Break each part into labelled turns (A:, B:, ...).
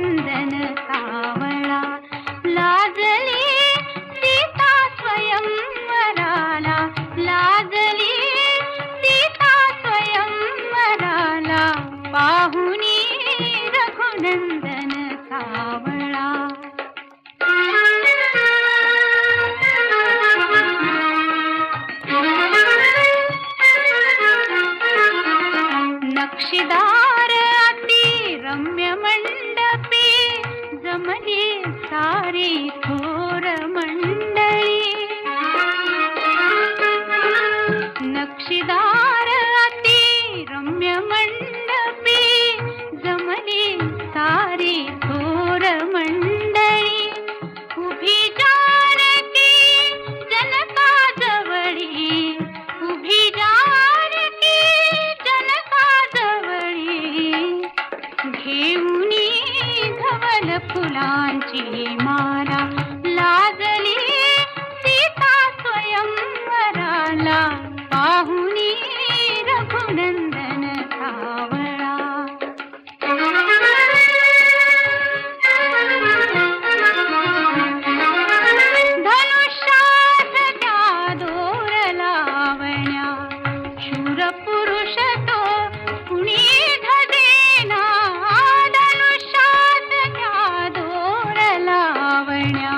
A: रघुनंदन सावळा. लाजली सीता स्वयंवराला, लाजली सीता स्वयंवराला, पाहुनी रघुनंदन सावळा. नक्षीदार अति रम्य मंडपी, जमली सारी थोर मंडळी. नक्षीदार अति रम्य मंडपी, जमली सारी थोर मंडळी. उभी जानकी जनकाजवळी, उभी जानकी जनकाजवळी, घेऊनी धवल फुलांची माला. लाजली सीता स्वयंवराला, पाहुनी रघुनंदन सावळा. धनुष्यात त्या दोर लावण्या, शूर पुरुष तो कुणी धदेना. धनुष्यात त्या दोर लावण्या,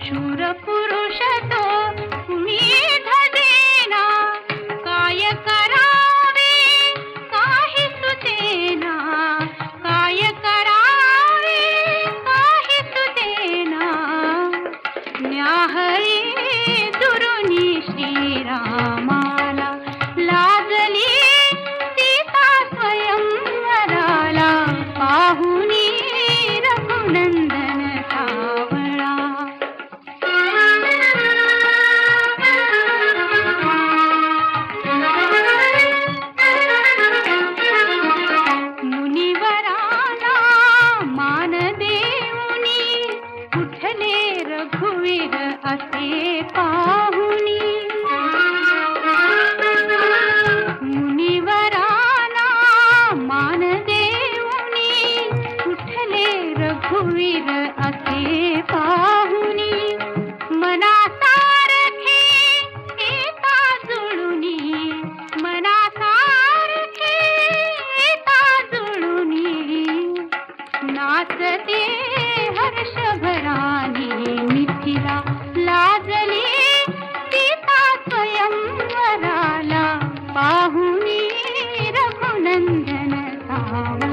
A: शूर पुरुष तो कुणी धदेना. काय करावे काही सुचेना, काय करावे काही सुचेना. न्याहळी दुरुनी श्रीरामाला, लाजली सीता स्वयंवराला, पाहुनी रघुनंदन सावळा. मुनिवराला मान देऊनी, उठले रघुवीर असे पाहुनी. मुनिवराला मान देऊनी, उठले रघुवीर असे पाहुनी. मनासारखे येता जुळुनी, मनासारखे येता जुळुनी. नाचते हर्षभरानी मिथिला, लाजली सीता स्वयंवराला, पाहुनी रघुनंदन सावळा.